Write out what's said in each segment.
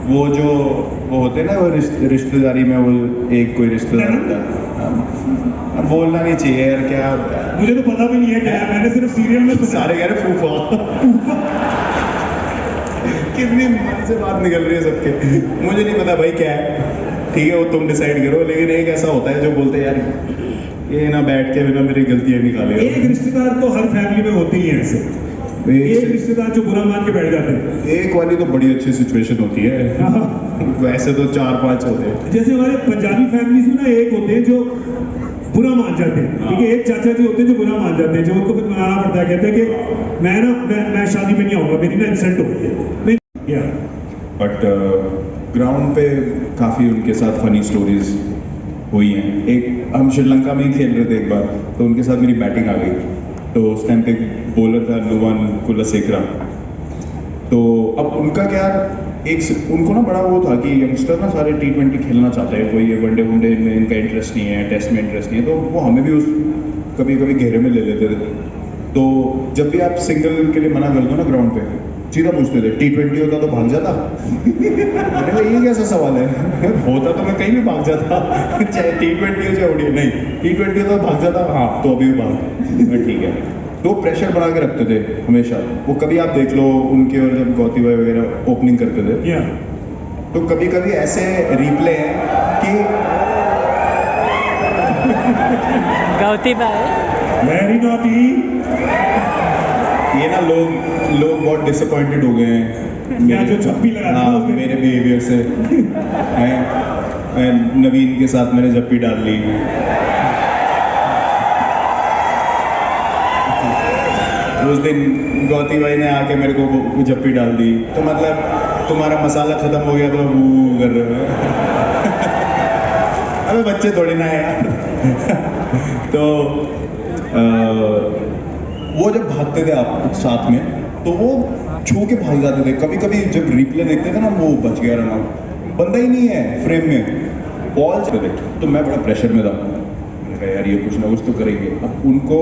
वो जो वो होते हैं ना, वो रिश्तेदारी में वो एक कोई रिश्तेदार होता है। अब बोलना नहीं चाहिए यार, क्या मुझे तो पता भी नहीं है क्या, मैंने सिर्फ सीरियल में सारे कह रहे फूफा। कितनी मन से बात निकल रही है सबके, मुझे नहीं पता भाई क्या है, ठीक है वो तुम डिसाइड करो। लेकिन एक ऐसा होता है जो बोलते हैं यार ये ना बैठ के बिना मेरी गलतियां निकाले। एक रिश्तेदार तो हर फैमिली में होते ही है ऐसे, एक रिश्तेदार जो बुरा मान के बैठ जाते हैं। एक वाली तो बड़ी अच्छी सिचुएशन होती है, वैसे तो 4-5 होते हैं। जैसे हमारे पंजाबी फैमिलीज में ना एक होते हैं जो बुरा मान जाते हैं, ठीक है, एक चाचा जी होते हैं जो बुरा मान जाते हैं, जो उनको फिर मनाना पड़ता है, कहते हैं कि मैं शादी में नहीं आऊंगा, मेरी ना इंसल्ट हो गई है। बट ग्राउंड पे काफ़ी उनके साथ फनी स्टोरीज हुई हैं। एक हम श्रीलंका में ही खेल रहे थे एक बार, तो उनके साथ मेरी बैटिंग आ गई, तो उस टाइम पे बॉलर था नुवान कुलसेकरा। तो अब उनका क्या, उनको ना बड़ा वो था कि यंगस्टर ना सारे T20 खेलना चाहते हैं, कोई वनडे वनडे में इनका इंटरेस्ट नहीं है, टेस्ट में इंटरेस्ट नहीं है, तो वो हमें भी उस कभी कभी घेरे में ले लेते थे। तो जब भी आप सिंगल के लिए मना कर दो ना ग्राउंड पे, सीधा पूछते थे T20 होता तो भाग जाता। अरे भाई ये कैसा सवाल है, होता तो मैं कहीं भी भाग जाता, चाहे T20 हो चाहे ODI। नहीं, T20 होता तो भाग जाता, हाँ तो अभी भी भाग, ठीक है। तो प्रेशर बना के रखते थे हमेशा वो। कभी आप देख लो उनके, और जब गौती भाई वगैरह ओपनिंग करते थे तो कभी कभी ऐसे रिप्ले हैं कि गौती भाई वेरी नॉटी, ये ना लोग बहुत डिसअपॉइंटेड हो गए हैं क्या जो छप्पी लगा हाँ मेरे बिहेवियर से। नवीन के साथ मैंने जप्पी डाल ली, उस दिन गौती भाई ने आके मेरे को जप्पी डाल दी, तो मतलब तुम्हारा मसाला खत्म हो गया तो वो कर रहे हो। अबे बच्चे थोड़ी ना है यार। तो वो जब भागते थे आप साथ में, तो वो छू के भाग जाते थे। कभी कभी जब रिप्ले देखते थे ना, वो बच गया रन आउट, बंदा ही नहीं है फ्रेम में, बॉल चले थे। तो मैं बड़ा प्रेशर में था, मैंने कहा यार ये कुछ ना कुछ तो करेंगे। अब उनको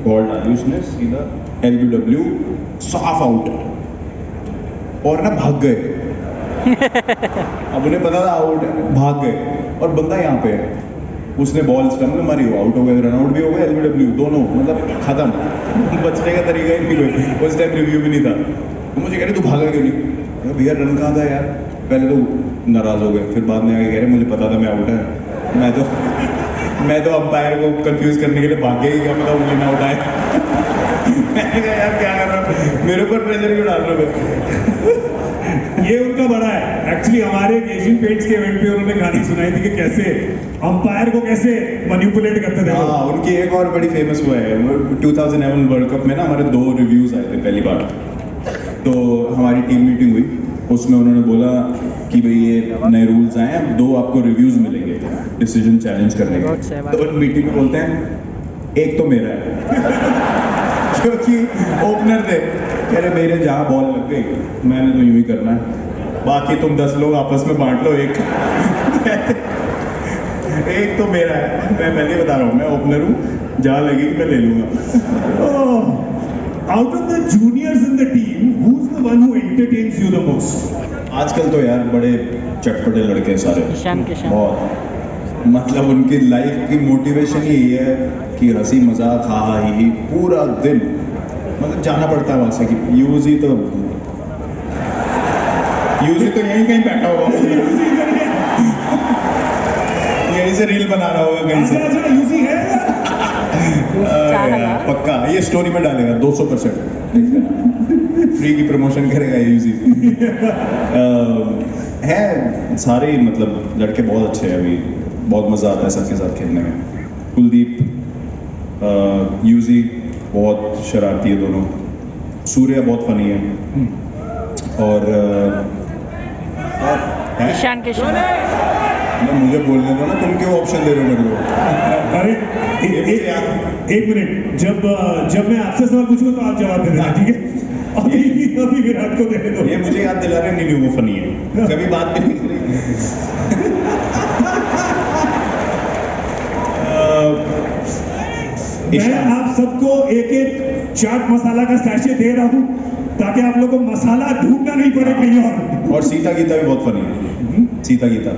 बॉल डाली उसने सीधा LBW, साफ आउट, और ना भाग गए। अब उन्हें पता था आउट, भाग गए, और बंदा यहाँ पे है। उसने बॉल स्टंप में मारी, आउट हो गए, रन आउट भी हो गए, LBW दोनों, मतलब खत्म। बचने का तरीका ही नहीं कोई, उस टाइम रिव्यू भी नहीं था। तो मुझे कह रहे तू भागा क्यों नहीं? भैया रन कहाँ था यार। पहले तो नाराज हो गए, फिर बाद में आके कह रहे मुझे पता था मैं आउट है। मैं तो अंपायर को कंफ्यूज करने के लिए भाग गया, क्या पता मुझे ना आउट आए। मैंने कहा यार क्या कर रहा हूँ, मेरे ऊपर प्रेशर क्यों डाल रहे हो? ये उनका बड़ा है एक्चुअली। हमारे एशियन पेंट्स के इवेंट पे उन्होंने कहानी सुनाई थी कि कैसे अंपायर को कैसे मैनिपुलेट करते थे। हाँ, उनकी एक और बड़ी फेमस हुआ है 2011 वर्ल्ड कप में ना, हमारे 2 रिव्यूज आए थे पहली बार। तो हमारी टीम मीटिंग हुई, उसमें उन्होंने बोला कि भाई ये नए रूल्स आए हैं, 2 आपको रिव्यूज मिलेंगे डिसीजन चैलेंज करने के। तो मीटिंग में बोलते हैं एक तो मेरा है। क्योंकि ओपनर थे, कह रहे मेरे जहाँ बॉल लग गई मैंने तो यूं ही करना है, बाकी तुम 10 लोग आपस में बांट लो। एक तो मेरा है, मैं पहले बता रहा हूँ, मैं ओपनर हूँ, जहाँ लगेगी मैं ले लूंगा। Out of the juniors in the team, who is the one who entertains you the most? आजकल तो यार बड़े चटपटे लड़के सारे, बहुत, मतलब उनकी लाइफ की मोटिवेशन यही है कि हंसी मजाक हा हा ही पूरा दिन, मतलब जाना पड़ता है वहां से कि यूजी तो यहीं कहीं बैठा होगा, यहीं से रील बना रहा होगा कहीं से। यूजी है पक्का ये स्टोरी में डालेगा 200%। फ्री की प्रमोशन करेगा यूजी। है सारे, मतलब लड़के बहुत अच्छे हैं, अभी बहुत मज़ा आता है सबके साथ खेलने में। कुलदीप, यूजी बहुत शरारती है दोनों, सूर्य बहुत फनी है, और ईशान किशन। मुझे बोलने दो ना, तुम क्यों ऑप्शन दे रहे हो मेरे को? अरे एक मिनट, जब मैं आपसे सवाल पूछूंगा तो आप जवाब दे देना, ठीक है? अभी विराट को दे दो। ये मुझे याद दिला रहे नहीं, वो फनी है, कभी बात भी नहीं करी। मैं आप सबको एक एक चाट मसाला का सैशे दे रहा हूँ, ताकि आप लोगों को मसाला ढूंढना नहीं पड़े कहीं और। और सीता गीता भी बहुत फनी है। सीता गीता,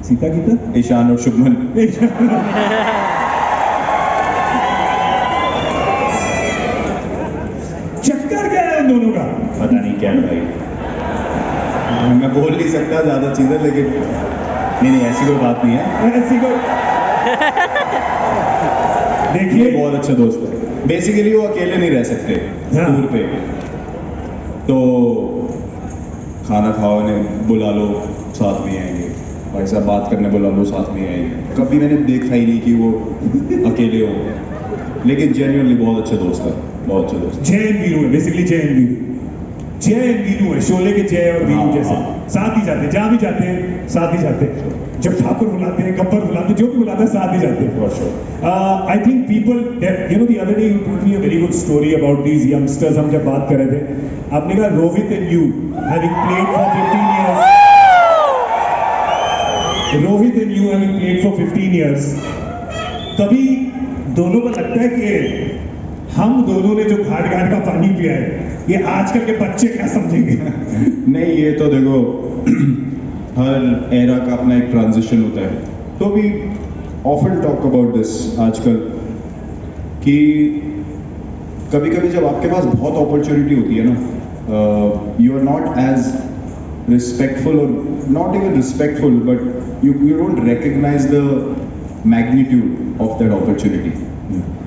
सीता गीता, ईशान और शुभमन। चक्कर क्या है उन दोनों का? पता नहीं क्या है भाई, मैं बोल नहीं सकता ज्यादा चीजें, लेकिन नहीं ऐसी कोई बात नहीं है। ऐसी कोई ये देखिए, बहुत अच्छे दोस्त है। बेसिकली वो अकेले नहीं रह सकते हाँ। टूर पे, तो खाना खाओ ने बुला लो साथ में आएंगे, भाई साहब बात करने बुला लो साथ में आएंगे। कभी मैंने देखा ही नहीं कि वो अकेले हो, लेकिन जेन्युइनली बहुत अच्छे दोस्त है, बहुत अच्छे दोस्त। जय एंड वीरू है, बेसिकली जय एंड वीरू, जय एंड वीरू है, शोले के जय और वीरू हाँ, जैसे हाँ। साथ ही जाते हैं, जहाँ भी जाते हैं साथ ही जाते हैं। जब ठाकुर बुलाते हैं, गब्बर बुलाते हैं, जो भी बुलाता है साथ ही जाते हैं। For sure. I think people that you know the other day you told me a very good story about these youngsters. हम जब बात कर रहे थे, आपने कहा Rohit and you having played for 15 years. Rohit and you having played for 15 years. कभी दोनों को लगता है कि हम दोनों ने जो घाट घाट का पानी पिया है, ये आजकल के बच्चे क्या समझेंगे? नहीं, ये तो देखो हर एरा का अपना एक ट्रांजिशन होता है, तो भी ऑफन टॉक अबाउट दिस आजकल कि कभी कभी जब आपके पास बहुत अपॉर्चुनिटी होती है ना, you are not as respectful, और not even respectful, but you don't recognise the magnitude of that opportunity.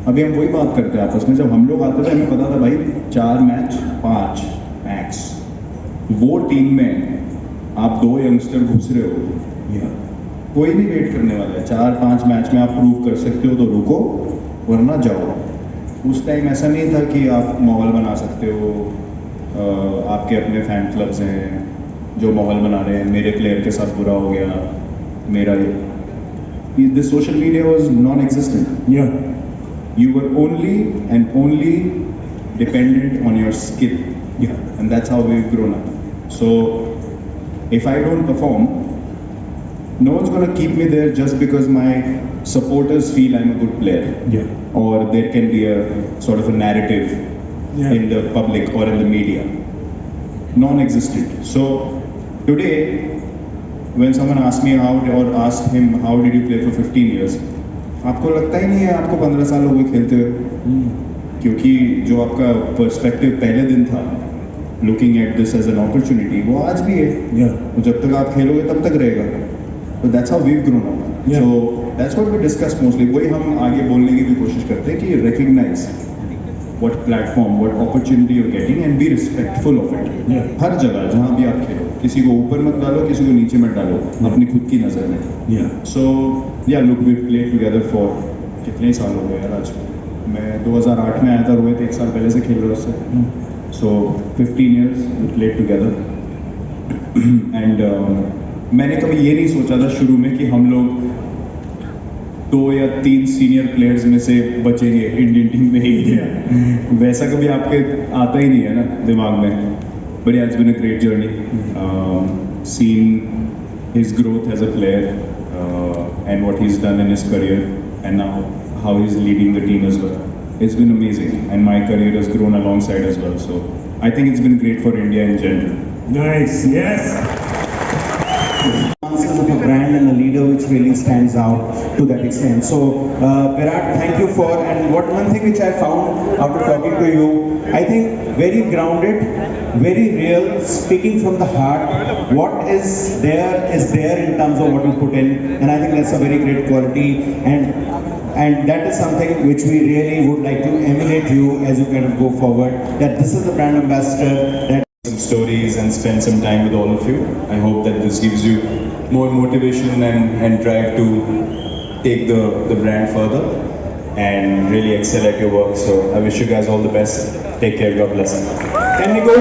अभी हम वही बात करते हैं आपस में, जब हम लोग आते थे हमें पता था भाई 4 मैच 5 मैक्स, वो टीम में आप 2 यंगस्टर घुस रहे हो, कोई नहीं वेट करने वाला है। 4-5 मैच में आप प्रूव कर सकते हो तो रुको, वरना जाओ। उस टाइम ऐसा नहीं था कि आप माहौल बना सकते हो, आपके अपने फैन क्लब्स हैं जो माहौल बना रहे हैं, मेरे प्लेयर के साथ बुरा हो गया, मेरा this social media was non existent. Yeah. You were only and only dependent on your skill. Yeah. And that's how we've grown up. So if I don't perform, no one's going to keep me there just because my supporters feel I'm a good player. Yeah. Or there can be a sort of a narrative Yeah. in the public or in the media. Non-existent. So today, when someone asked me or asked him how did you play for 15 years, आपको लगता ही नहीं है आपको 15 साल हो गए खेलते हुए, क्योंकि जो आपका पर्सपेक्टिव पहले दिन था looking at this as an opportunity, वो आज भी है। Yeah. तो जब तक आप खेलोगे तब तक रहेगा। तो that's how we've grown up. Yeah. So that's what we discuss mostly. वही हम आगे बोलने की भी कोशिश करते हैं कि recognise what platform, what opportunity you are getting and be respectful of it. Yeah. हर जगह जहाँ भी आप खेलो, किसी को ऊपर मत डालो, किसी को नीचे मत डालो, अपनी खुद की नज़र में। Yeah. सो या look we played together for कितने साल हो गए यार, आज मैं 2008 में आया था, रोहित 1 साल पहले से खेल रहा उससे। So 15 years we played together. And मैंने कभी ये नहीं सोचा था शुरू में कि हम लोग 2 या 3 सीनियर प्लेयर्स में से बचेंगे इंडियन टीम में ही। वैसा कभी आपके आता ही नहीं है ना दिमाग में। But it's been a great journey, seen his growth as a player and what he's done in his career, and now how he's leading the team as well. It's been amazing, and my career has grown alongside as well. So I think it's been great for India in general. Nice. Yes. Of a brand and a leader which really stands out to that extent. So, Virat, thank you for, and one thing which I found after talking to you, I think very grounded, very real, speaking from the heart. What is there in terms of what you put in, and I think that's a very great quality, and that is something which we really would like to emulate you as you kind of go forward. That this is the brand ambassador that. Some stories and spend some time with all of you. I hope that this gives you more motivation and drive to take the brand further and really excel at your work. So I wish you guys all the best. Take care. God bless. Can we go?